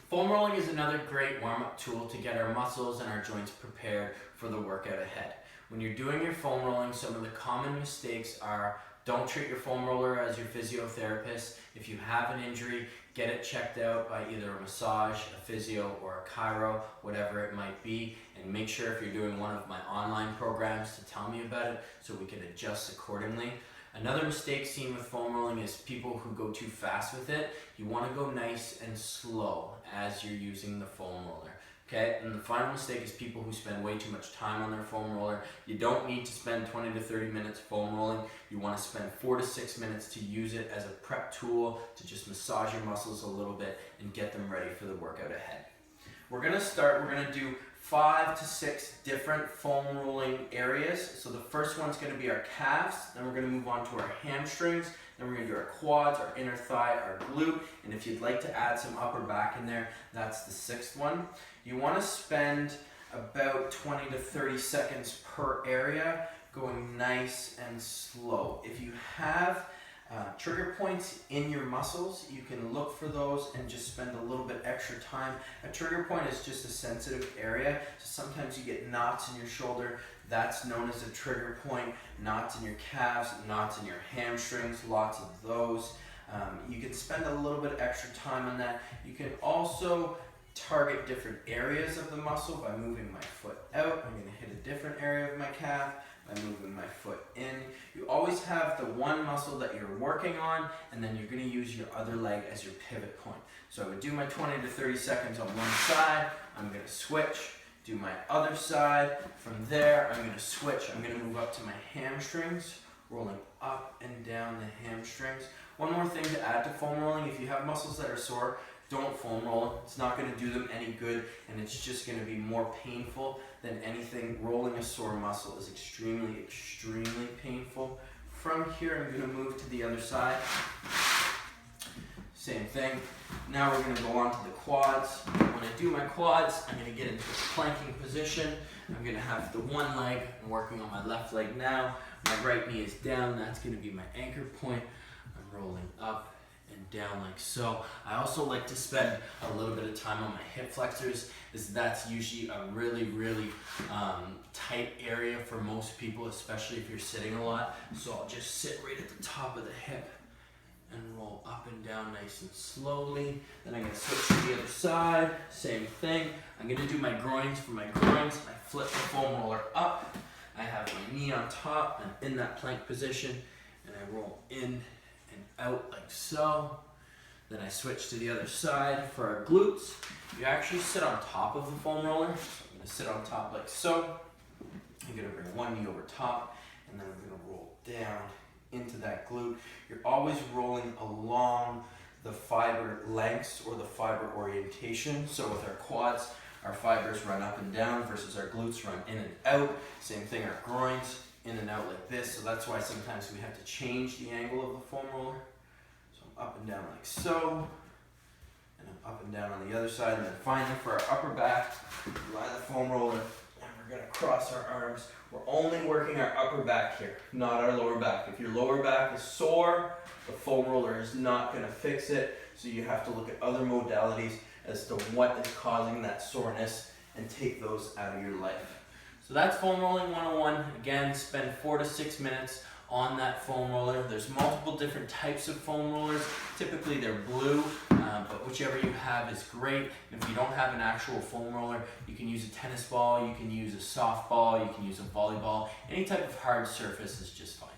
Foam rolling is another great warm-up tool to get our muscles and our joints prepared for the workout ahead. When you're doing your foam rolling, some of the common mistakes are: don't treat your foam roller as your physiotherapist. If you have an injury, get it checked out by either a massage, a physio, or a chiro, whatever it might be. And make sure if you're doing one of my online programs to tell me about it so we can adjust accordingly. Another mistake seen with foam rolling is people who go too fast with it. You want to go nice and slow as you're using the foam roller. Okay, and the final mistake is people who spend way too much time on their foam roller. You don't need to spend 20 to 30 minutes foam rolling. You want to spend 4 to 6 minutes to use it as a prep tool to just massage your muscles a little bit and get them ready for the workout ahead. We're going to do 5 to 6 different foam rolling areas. So the first one's going to be our calves, then we're going to move on to our hamstrings, then we're going to do our quads, our inner thigh, our glute, and if you'd like to add some upper back in there, that's the 6th one. You want to spend about 20 to 30 seconds per area, going nice and slow. If you have trigger points in your muscles, you can look for those and just spend a little bit extra time. A trigger point is just a sensitive area, so sometimes you get knots in your shoulder. That's known as a trigger point. Knots in your calves, knots in your hamstrings, lots of those. You can spend a little bit extra time on that. You can also target different areas of the muscle by moving my foot out. I'm going to hit a different area of my calf by moving my foot in. You always have the one muscle that you're working on, and then you're going to use your other leg as your pivot point. So I would do my 20 to 30 seconds on one side. I'm going to switch, do my other side. From there, I'm going to switch. I'm going to move up to my hamstrings, rolling up and down the hamstrings. One more thing to add to foam rolling: if you have muscles that are sore, don't foam roll. It's not going to do them any good, and it's just going to be more painful than anything. Rolling a sore muscle is extremely, extremely painful. From here, I'm going to move to the other side. Same thing. Now we're going to go on to the quads. When I do my quads, I'm going to get into a planking position. I'm going to have the one leg. I'm working on my left leg now. My right knee is down. That's going to be my anchor point. I'm rolling up and down like so. I also like to spend a little bit of time on my hip flexors, as that's usually a really tight area for most people, especially if you're sitting a lot. So I'll just sit right at the top of the hip and roll up and down nice and slowly. Then I'm going to switch to the other side. Same thing. I'm going to do my groins. For my groins, I flip the foam roller up. I have my knee on top. I'm in that plank position, and I roll in and out like so. Then I switch to the other side. For our glutes, you actually sit on top of the foam roller. So I'm going to sit on top like so. I'm going to bring one knee over top, and then I'm going to roll down into that glute. You're always rolling along the fiber lengths or the fiber orientation. So with our quads, our fibers run up and down versus our glutes run in and out. Same thing, our groins in and out like this. So that's why sometimes we have to change the angle of the foam roller. So I'm up and down like so, and I'm up and down on the other side. And then finally for our upper back, lie the foam roller, and we're gonna cross our arms. We're only working our upper back here, not our lower back. If your lower back is sore, the foam roller is not gonna fix it. So you have to look at other modalities as to what is causing that soreness and take those out of your life. So that's foam rolling 101. Again, spend 4 to 6 minutes on that foam roller. There's multiple different types of foam rollers. Typically they're blue, but whichever you have is great. And if you don't have an actual foam roller, you can use a tennis ball, you can use a softball, you can use a volleyball. Any type of hard surface is just fine.